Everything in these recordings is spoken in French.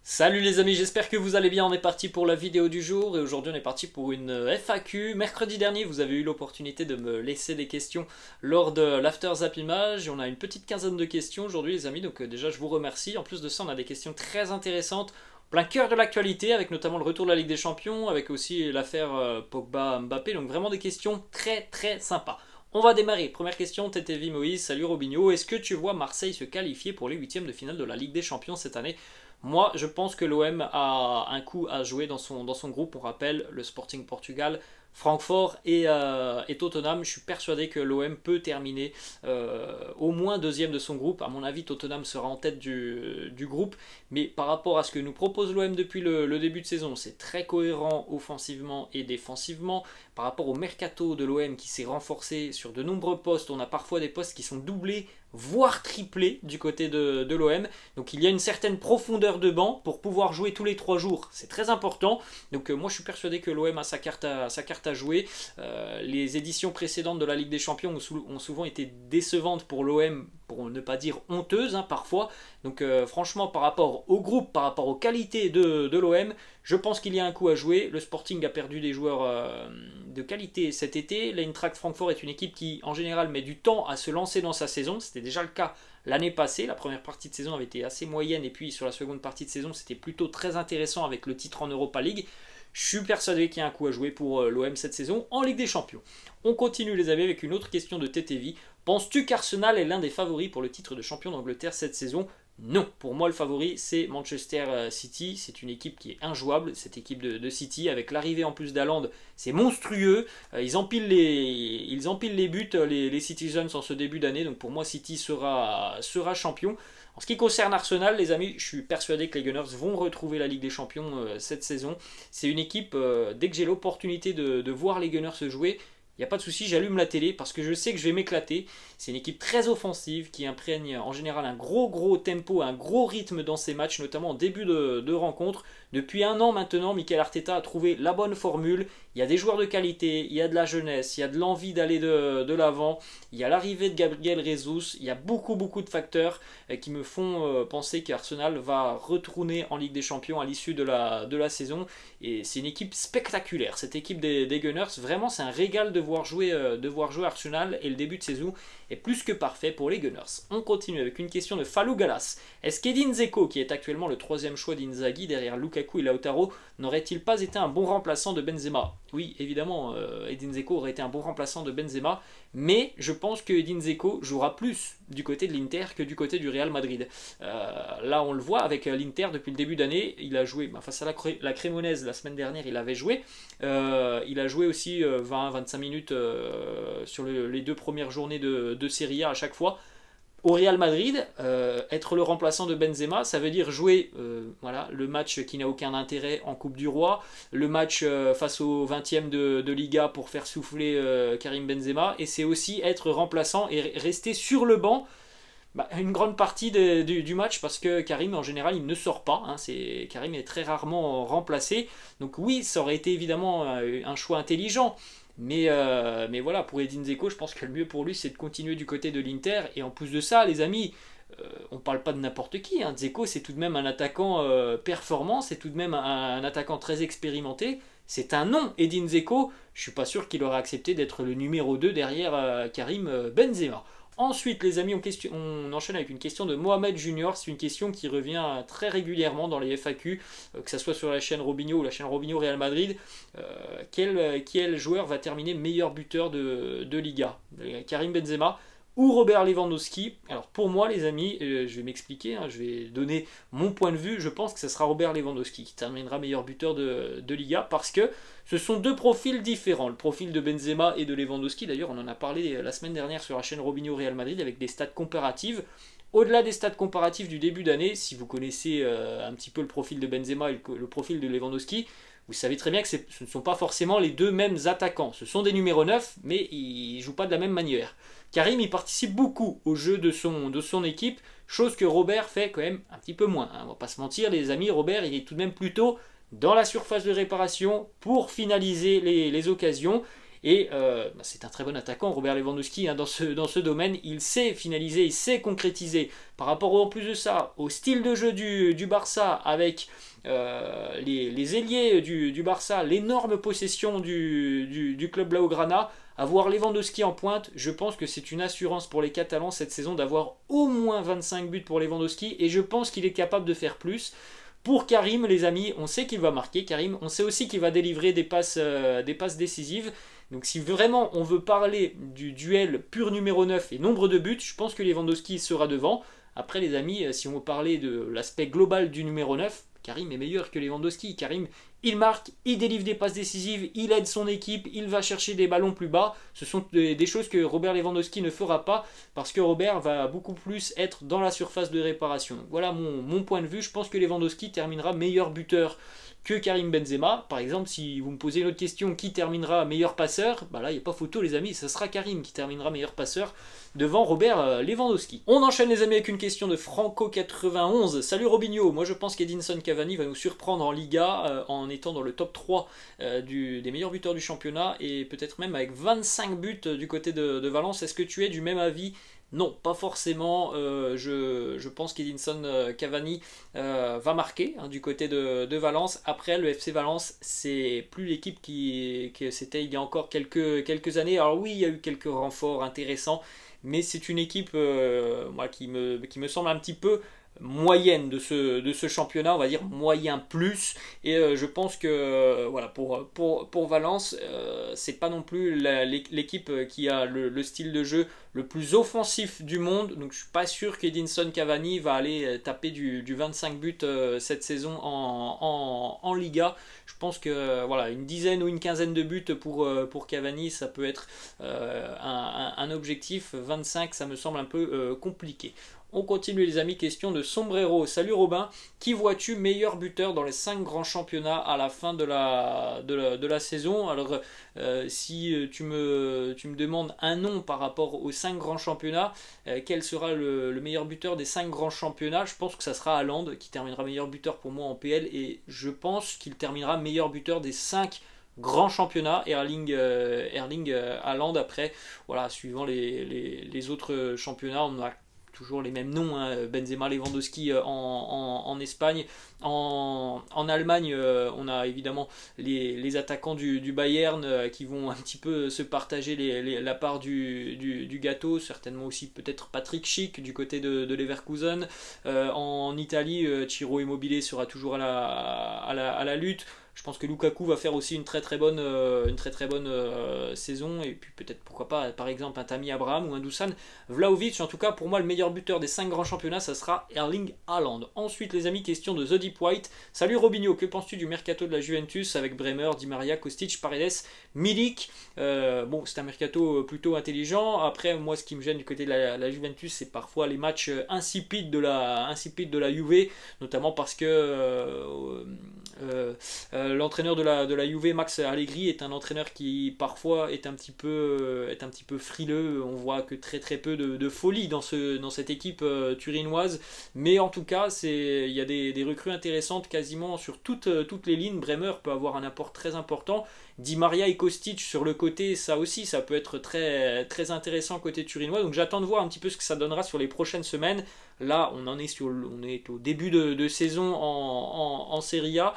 Salut les amis, j'espère que vous allez bien, on est parti pour la vidéo du jour et aujourd'hui on est parti pour une FAQ. Mercredi dernier vous avez eu l'opportunité de me laisser des questions lors de l'After Zap Image. On a une petite quinzaine de questions aujourd'hui les amis, donc déjà je vous remercie. En plus de ça on a des questions très intéressantes, plein cœur de l'actualité avec notamment le retour de la Ligue des Champions, avec aussi l'affaire Pogba-Mbappé, donc vraiment des questions très sympas. On va démarrer. Première question, TTV Moïse, salut Robinho. Est-ce que tu vois Marseille se qualifier pour les huitièmes de finale de la Ligue des Champions cette année? Moi, je pense que l'OM a un coup à jouer dans son groupe. On rappelle le Sporting Portugal, Francfort et Tottenham. Je suis persuadé que l'OM peut terminer au moins deuxième de son groupe. À mon avis, Tottenham sera en tête du groupe. Mais par rapport à ce que nous propose l'OM depuis le début de saison, c'est très cohérent offensivement et défensivement. Par rapport au mercato de l'OM qui s'est renforcé sur de nombreux postes, on a parfois des postes qui sont doublés, voire triplés du côté de l'OM. Donc il y a une certaine profondeur de banc pour pouvoir jouer tous les 3 jours. C'est très important. Donc moi je suis persuadé que l'OM a sa carte à jouer. Les éditions précédentes de la Ligue des Champions ont souvent été décevantes pour l'OM, pour ne pas dire honteuses parfois. Donc franchement par rapport au groupe, par rapport aux qualités de l'OM, je pense qu'il y a un coup à jouer. Le Sporting a perdu des joueurs de qualité cet été. L'Eintracht Francfort est une équipe qui en général met du temps à se lancer dans sa saison. C'était déjà le cas l'année passée. La première partie de saison avait été assez moyenne et puis sur la seconde partie de saison c'était plutôt très intéressant avec le titre en Europa League. Je suis persuadé qu'il y a un coup à jouer pour l'OM cette saison en Ligue des Champions. On continue les amis avec une autre question de TTV. Penses-tu qu'Arsenal est l'un des favoris pour le titre de champion d'Angleterre cette saison? Non, pour moi le favori c'est Manchester City, c'est une équipe qui est injouable, cette équipe de City, avec l'arrivée en plus d'Haaland, c'est monstrueux, ils empilent les buts, les Citizens en ce début d'année, donc pour moi City sera champion. En ce qui concerne Arsenal, les amis, je suis persuadé que les Gunners vont retrouver la Ligue des Champions cette saison. C'est une équipe, dès que j'ai l'opportunité de voir les Gunners se jouer, il n'y a pas de souci, j'allume la télé parce que je sais que je vais m'éclater. C'est une équipe très offensive qui imprègne en général un gros tempo, un gros rythme dans ses matchs, notamment en début de rencontre. Depuis un an maintenant, Mikel Arteta a trouvé la bonne formule. Il y a des joueurs de qualité, il y a de la jeunesse, il y a de l'envie d'aller de l'avant. Il y a l'arrivée de Gabriel Jesus. Il y a beaucoup de facteurs qui me font penser qu'Arsenal va retourner en Ligue des Champions à l'issue de la saison. Et c'est une équipe spectaculaire, cette équipe des Gunners. Vraiment, c'est un régal de voir jouer Arsenal et le début de saison est plus que parfait pour les Gunners. On continue avec une question de Falou Galas. Est-ce qu'Edin Dzeko, qui est actuellement le 3e choix d'Inzaghi derrière Lukaku et Lautaro, n'aurait-il pas été un bon remplaçant de Benzema? Oui, évidemment, Edin Dzeko aurait été un bon remplaçant de Benzema, mais je pense que Edin Dzeko jouera plus du côté de l'Inter que du côté du Real Madrid. Là, on le voit avec l'Inter depuis le début d'année, il a joué face à la Cremonese la semaine dernière, il avait joué. Il a joué aussi 20-25 minutes sur les 2 premières journées de Serie A à chaque fois. Au Real Madrid, être le remplaçant de Benzema, ça veut dire jouer le match qui n'a aucun intérêt en Coupe du Roi, le match face au 20e de Liga pour faire souffler Karim Benzema, et c'est aussi être remplaçant et rester sur le banc une grande partie du match parce que Karim en général il ne sort pas, Karim est très rarement remplacé, donc oui ça aurait été évidemment un choix intelligent. Mais voilà, pour Edin Dzeko, je pense que le mieux pour lui, c'est de continuer du côté de l'Inter. Et en plus de ça, les amis, on parle pas de n'importe qui. Dzeko, c'est tout de même un attaquant performant, c'est tout de même un attaquant très expérimenté. C'est un nom, Edin Dzeko. Je suis pas sûr qu'il aurait accepté d'être le numéro 2 derrière Karim Benzema. Ensuite, les amis, on enchaîne avec une question de Mohamed Junior. C'est une question qui revient très régulièrement dans les FAQ, que ce soit sur la chaîne Robinho ou la chaîne Robinho Real Madrid. Quel joueur va terminer meilleur buteur de Liga? Karim Benzema ou Robert Lewandowski? Alors pour moi les amis, je vais m'expliquer, je vais donner mon point de vue, je pense que ce sera Robert Lewandowski qui terminera meilleur buteur de Liga parce que ce sont 2 profils différents, le profil de Benzema et de Lewandowski. D'ailleurs on en a parlé la semaine dernière sur la chaîne Robinho Real Madrid avec des stats comparatives. Au-delà des stats comparatifs du début d'année, si vous connaissez un petit peu le profil de Benzema et le profil de Lewandowski, vous savez très bien que ce ne sont pas forcément les 2 mêmes attaquants. Ce sont des numéros 9, mais ils ne jouent pas de la même manière. Karim, il participe beaucoup au jeu de son équipe, chose que Robert fait quand même un petit peu moins. On va pas se mentir, les amis, Robert, il est tout de même plutôt dans la surface de réparation pour finaliser les occasions. Et c'est un très bon attaquant, Robert Lewandowski, hein, dans ce domaine. Il sait finaliser, il sait concrétiser. Par rapport en plus de ça, au style de jeu du Barça, avec les ailiers du Barça, l'énorme possession du club Blaugrana, avoir Lewandowski en pointe, je pense que c'est une assurance pour les Catalans cette saison d'avoir au moins 25 buts pour Lewandowski, et je pense qu'il est capable de faire plus. Pour Karim, les amis, on sait qu'il va marquer, Karim, on sait aussi qu'il va délivrer des passes décisives. Donc si vraiment on veut parler du duel pur numéro 9 et nombre de buts, je pense que Lewandowski sera devant. Après les amis, si on veut parler de l'aspect global du numéro 9, Karim est meilleur que Lewandowski. Karim, il marque, il délivre des passes décisives, il aide son équipe, il va chercher des ballons plus bas. Ce sont des choses que Robert Lewandowski ne fera pas parce que Robert va beaucoup plus être dans la surface de réparation. Donc voilà mon point de vue. Je pense que Lewandowski terminera meilleur buteur que Karim Benzema. Par exemple, si vous me posez une autre question, qui terminera meilleur passeur, bah là, il n'y a pas photo, les amis, ce sera Karim qui terminera meilleur passeur devant Robert Lewandowski. On enchaîne, les amis, avec une question de Franco91. Salut Robinho, moi je pense qu'Edinson Cavani va nous surprendre en Liga en étant dans le top 3 des meilleurs buteurs du championnat et peut-être même avec 25 buts du côté de Valence. Est-ce que tu es du même avis ? Non, pas forcément. Je pense qu'Edinson Cavani va marquer du côté de Valence. Après, le FC Valence, c'est plus l'équipe que c'était il y a encore quelques années. Alors oui, il y a eu quelques renforts intéressants, mais c'est une équipe moi, qui me semble un petit peu moyenne de ce championnat, on va dire moyen plus, et je pense que voilà, pour Valence, c'est pas non plus l'équipe qui a le style de jeu le plus offensif du monde, donc je suis pas sûr qu'Edinson Cavani va aller taper du 25 buts cette saison en Liga. Je pense que voilà, une dizaine ou une quinzaine de buts pour Cavani, ça peut être un objectif. 25, ça me semble un peu compliqué. On continue, les amis, question de Sombrero. Salut Robin, qui vois-tu meilleur buteur dans les 5 grands championnats à la fin de la saison? Alors si tu me demandes un nom par rapport aux 5 grands championnats, quel sera le meilleur buteur des 5 grands championnats? Je pense que ça sera Haaland qui terminera meilleur buteur pour moi en PL, et je pense qu'il terminera meilleur buteur des 5 grands championnats. Erling Haaland. Après, voilà, suivant les autres championnats, on a toujours les mêmes noms, hein. Benzema, Lewandowski en Espagne. En Allemagne, on a évidemment les attaquants du Bayern qui vont un petit peu se partager la part du gâteau. Certainement aussi peut-être Patrick Schick du côté de Leverkusen. En Italie, Ciro Immobile sera toujours à la lutte. Je pense que Lukaku va faire aussi une très très bonne saison, et puis peut-être pourquoi pas par exemple un Tammy Abraham ou un Dusan Vlahovic. En tout cas, pour moi, le meilleur buteur des 5 grands championnats, ça sera Erling Haaland. Ensuite, les amis, question de The Deep White. Salut Robinho, que penses-tu du mercato de la Juventus avec Bremer, Di Maria, Kostic, Paredes, Milik? Bon, c'est un mercato plutôt intelligent. Après, moi, ce qui me gêne du côté de la Juventus, c'est parfois les matchs insipides de la Juve, notamment parce que l'entraîneur de la Juve, Max Allegri, est un entraîneur qui parfois est un petit peu frileux. On voit que très très peu de folie dans cette équipe turinoise, mais en tout cas il y a des recrues intéressantes quasiment sur toutes les lignes. Bremer peut avoir un apport très important. Di Maria et Kostic sur le côté, ça aussi, ça peut être très, très intéressant côté turinois. Donc j'attends de voir un petit peu ce que ça donnera sur les prochaines semaines. Là, on est au début de saison en Serie A.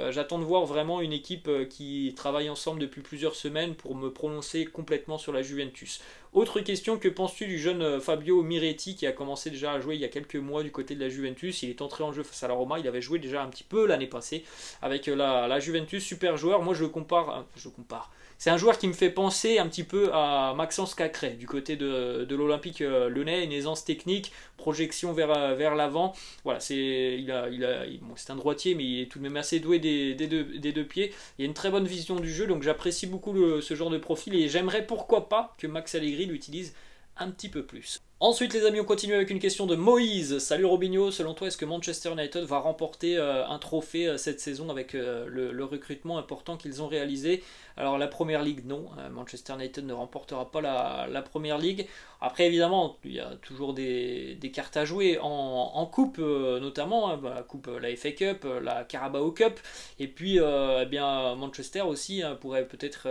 J'attends de voir vraiment une équipe qui travaille ensemble depuis plusieurs semaines pour me prononcer complètement sur la Juventus. Autre question, que penses-tu du jeune Fabio Miretti qui a commencé déjà à jouer il y a quelques mois du côté de la Juventus? Il est entré en jeu face à la Roma, il avait joué déjà un petit peu l'année passée avec la Juventus, super joueur. Moi je compare. C'est un joueur qui me fait penser un petit peu à Maxence Cacré du côté de l'Olympique Lyonnais, une aisance technique, projection vers l'avant. Voilà, c'est un droitier, mais il est tout de même assez doué des deux pieds. Il y a une très bonne vision du jeu, donc j'apprécie beaucoup ce genre de profil, et j'aimerais pourquoi pas que Max Allegri l'utilise un petit peu plus. Ensuite les amis, on continue avec une question de Moïse. Salut Robinho, selon toi est-ce que Manchester United va remporter un trophée cette saison avec le recrutement important qu'ils ont réalisé? Alors la Première Ligue non, Manchester United ne remportera pas la Première Ligue. Après évidemment il y a toujours des cartes à jouer en coupe notamment, hein, la coupe, la FA Cup, la Carabao Cup, et puis eh bien Manchester aussi hein, pourrait peut-être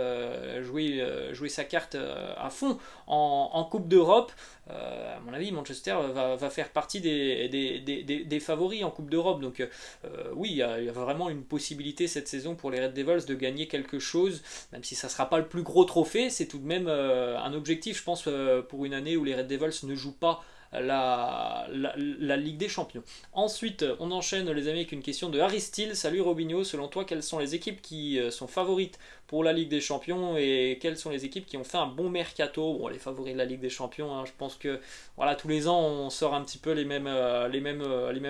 jouer sa carte à fond en Coupe d'Europe. À mon avis, Manchester va faire partie des favoris en Coupe d'Europe. Donc oui, il y a vraiment une possibilité cette saison pour les Red Devils de gagner quelque chose, même si ça ne sera pas le plus gros trophée. C'est tout de même un objectif, je pense, pour une année où les Red Devils ne jouent pas la Ligue des Champions. Ensuite, on enchaîne les amis avec une question de Harry Steele. Salut Robinho, selon toi, quelles sont les équipes qui sont favorites pour la Ligue des Champions et quelles sont les équipes qui ont fait un bon mercato? Bon, les favoris de la Ligue des Champions, hein, je pense que voilà, tous les ans on sort un petit peu les mêmes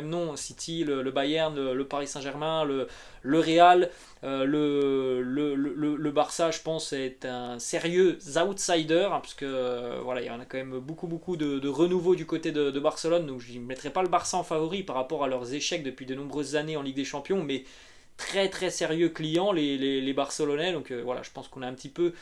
noms. City, le Bayern, le Paris Saint-Germain, le Real, le Barça, je pense, est un sérieux outsider, hein, parce que voilà, il y en a quand même beaucoup de renouveau du côté de Barcelone, donc je ne mettrai pas le Barça en favori par rapport à leurs échecs depuis de nombreuses années en Ligue des Champions, mais très sérieux clients les Barcelonais. Donc voilà, je pense qu'on a un petit peu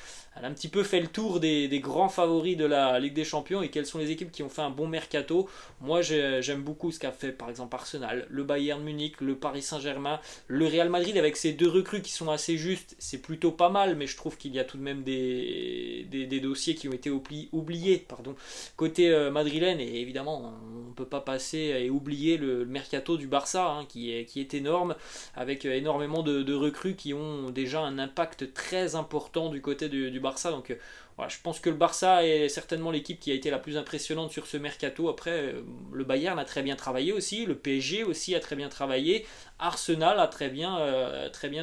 fait le tour des grands favoris de la Ligue des Champions et quelles sont les équipes qui ont fait un bon mercato. Moi j'aime beaucoup ce qu'a fait par exemple Arsenal, le Bayern Munich, le Paris Saint-Germain, le Real Madrid avec ces deux recrues qui sont assez justes. C'est plutôt pas mal, mais je trouve qu'il y a tout de même des dossiers qui ont été oubliés côté madrilène, et évidemment on ne peut pas passer et oublier le mercato du Barça hein, qui est énorme, avec énormément de recrues qui ont déjà un impact très important du côté du Barça. Donc voilà, je pense que le Barça est certainement l'équipe qui a été la plus impressionnante sur ce mercato. Après, le Bayern a très bien travaillé aussi, le PSG aussi a très bien travaillé, Arsenal a très bien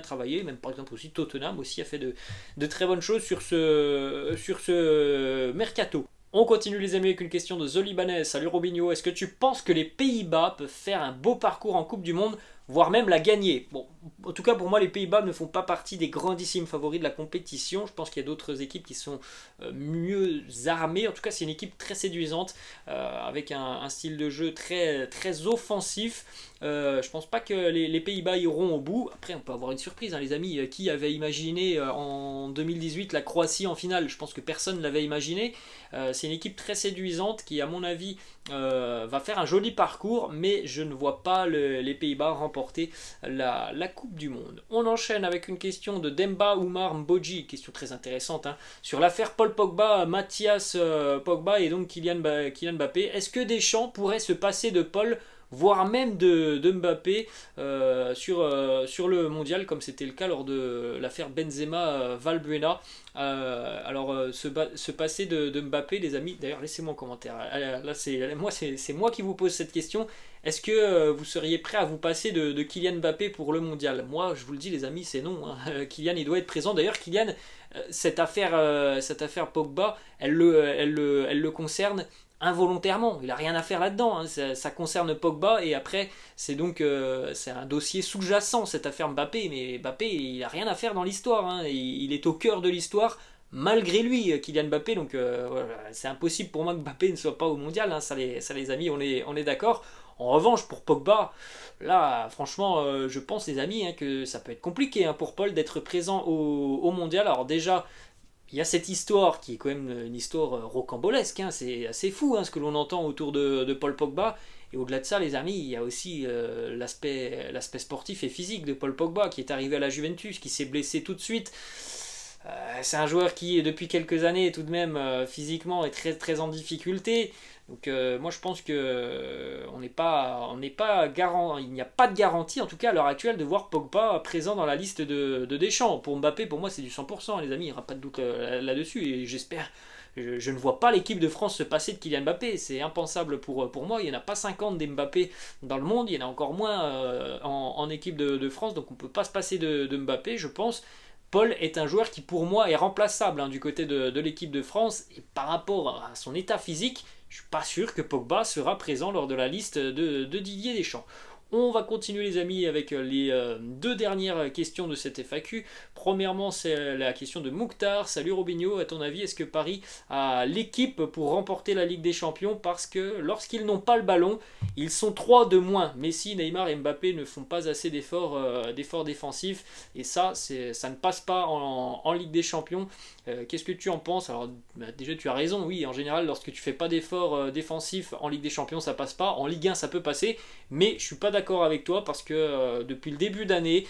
travaillé, même par exemple aussi Tottenham aussi a fait de très bonnes choses sur ce mercato. On continue les amis avec une question de The Libanais. Salut Robinho, est-ce que tu penses que les Pays-Bas peuvent faire un beau parcours en Coupe du Monde, voire même la gagner? Bon, en tout cas pour moi les Pays-Bas ne font pas partie des grandissimes favoris de la compétition. Je pense qu'il y a d'autres équipes qui sont mieux armées. En tout cas c'est une équipe très séduisante, avec un style de jeu très offensif. Je pense pas que les Pays-Bas iront au bout. Après on peut avoir une surprise hein, les amis. Qui avait imaginé en 2018 la Croatie en finale? Je pense que personne ne l'avait imaginé. C'est une équipe très séduisante qui à mon avis va faire un joli parcours, mais je ne vois pas les Pays-Bas remporter la Coupe du Monde. On enchaîne avec une question de Demba Oumar Mbodji, question très intéressante hein, sur l'affaire Paul Pogba, Mathias Pogba et donc Kylian Mbappé. Est-ce que Deschamps pourrait se passer de Paul, voire même de Mbappé sur le mondial, comme c'était le cas lors de l'affaire Benzema-Valbuena? Se passer de Mbappé, les amis, d'ailleurs laissez-moi en commentaire, là c'est moi qui vous pose cette question. Est-ce que vous seriez prêt à vous passer de Kylian Mbappé pour le mondial? Moi je vous le dis les amis, c'est non hein. Kylian il doit être présent. D'ailleurs Kylian, cette affaire Pogba, elle le concerne involontairement, il n'a rien à faire là-dedans, hein. Ça concerne Pogba, et après c'est donc c'est un dossier sous-jacent cette affaire Mbappé, mais Mbappé il n'a rien à faire dans l'histoire hein. Il est au cœur de l'histoire malgré lui, Kylian Mbappé, donc voilà, c'est impossible pour moi que Mbappé ne soit pas au mondial hein. Ça les amis, on est d'accord. En revanche pour Pogba, là franchement je pense les amis hein, que ça peut être compliqué hein, pour Paul d'être présent au mondial. Alors déjà il y a cette histoire qui est quand même une histoire rocambolesque, hein. C'est assez fou hein, ce que l'on entend autour de Paul Pogba. Et au-delà de ça, les amis, il y a aussi l'aspect sportif et physique de Paul Pogba qui est arrivé à la Juventus, qui s'est blessé tout de suite. C'est un joueur qui, depuis quelques années, tout de même, physiquement, est très en difficulté. Donc moi je pense que on n'est pas garant, il n'y a pas de garantie en tout cas à l'heure actuelle de voir Pogba présent dans la liste de Deschamps. Pour Mbappé, pour moi c'est du 100% les amis, il n'y aura pas de doute là-dessus, et j'espère. Je ne vois pas l'équipe de France se passer de Kylian Mbappé, c'est impensable pour moi. Il n'y en a pas 50 des Mbappé dans le monde, il y en a encore moins en équipe de France, donc on ne peut pas se passer de Mbappé, je pense. Paul est un joueur qui pour moi est remplaçable hein, du côté de l'équipe de France, et par rapport à son état physique, je ne suis pas sûr que Pogba sera présent lors de la liste de Didier Deschamps. On va continuer les amis avec les deux dernières questions de cette FAQ. Premièrement, c'est la question de Mouktar. Salut Robinho, à ton avis, est-ce que Paris a l'équipe pour remporter la Ligue des Champions? Parce que lorsqu'ils n'ont pas le ballon, ils sont 3 de moins. Messi, Neymar et Mbappé ne font pas assez d'efforts défensifs. Et ça ne passe pas en Ligue des Champions. Qu'est-ce que tu en penses? Alors déjà tu as raison, oui, en général lorsque tu fais pas d'efforts défensifs en Ligue des Champions ça passe pas, en Ligue 1 ça peut passer, mais je suis pas d'accord avec toi parce que depuis le début d'année,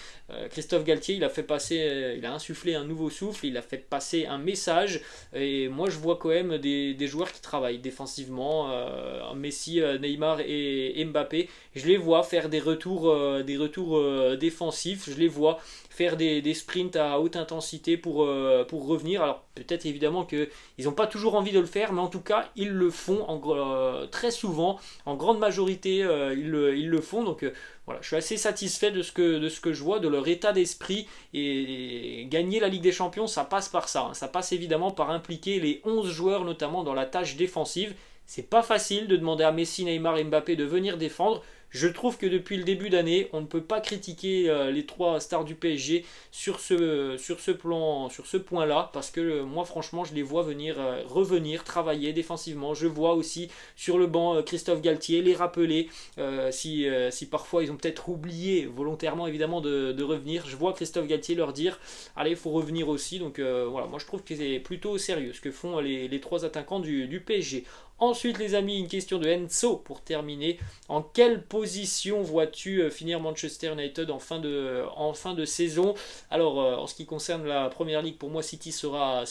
Christophe Galtier il a insufflé un nouveau souffle, il a fait passer un message et moi je vois quand même des joueurs qui travaillent défensivement, Messi, Neymar et Mbappé, je les vois faire des retours défensifs, je les vois faire des sprints à haute intensité pour revenir. Alors peut-être évidemment qu'ils n'ont pas toujours envie de le faire, mais en tout cas ils le font très souvent, en grande majorité ils le font. Donc voilà, je suis assez satisfait de ce que je vois, de leur état d'esprit, et gagner la Ligue des Champions ça passe par ça, hein. Ça passe évidemment par impliquer les 11 joueurs notamment dans la tâche défensive. C'est pas facile de demander à Messi, Neymar et Mbappé de venir défendre. Je trouve que depuis le début d'année, on ne peut pas critiquer les 3 stars du PSG sur ce point-là, parce que moi franchement je les vois revenir, travailler défensivement. Je vois aussi sur le banc Christophe Galtier les rappeler, si parfois ils ont peut-être oublié volontairement évidemment de revenir. Je vois Christophe Galtier leur dire allez, il faut revenir aussi. Donc voilà, moi je trouve que c'est plutôt sérieux ce que font les 3 attaquants du PSG. Ensuite les amis, une question de Enzo pour terminer. En quelle position vois-tu finir Manchester United en fin de saison? Alors en ce qui concerne la Première Ligue, pour moi City sera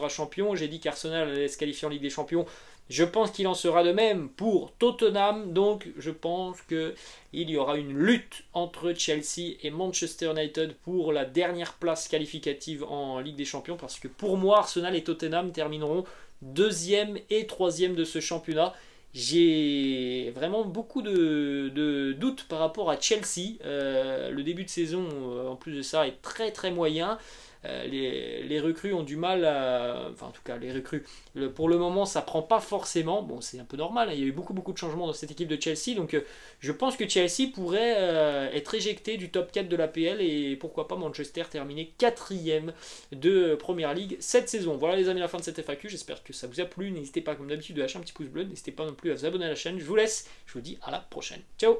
champion. J'ai dit qu'Arsenal allait se qualifier en Ligue des Champions. Je pense qu'il en sera de même pour Tottenham. Donc je pense qu'il y aura une lutte entre Chelsea et Manchester United pour la dernière place qualificative en Ligue des Champions. Parce que pour moi Arsenal et Tottenham termineront 2e et 3e de ce championnat. J'ai vraiment beaucoup de doutes par rapport à Chelsea. Le début de saison, en plus de ça, est très très moyen. Les recrues ont du mal à... Enfin, en tout cas, les recrues, pour le moment, ça prend pas forcément. Bon, c'est un peu normal, hein. Il y a eu beaucoup de changements dans cette équipe de Chelsea. Donc, je pense que Chelsea pourrait être éjecté du top 4 de l'APL. Et pourquoi pas Manchester terminer 4e de Première Ligue cette saison. Voilà les amis, la fin de cette FAQ. J'espère que ça vous a plu. N'hésitez pas, comme d'habitude, de lâcher un petit pouce bleu. N'hésitez pas non plus à vous abonner à la chaîne. Je vous laisse. Je vous dis à la prochaine. Ciao!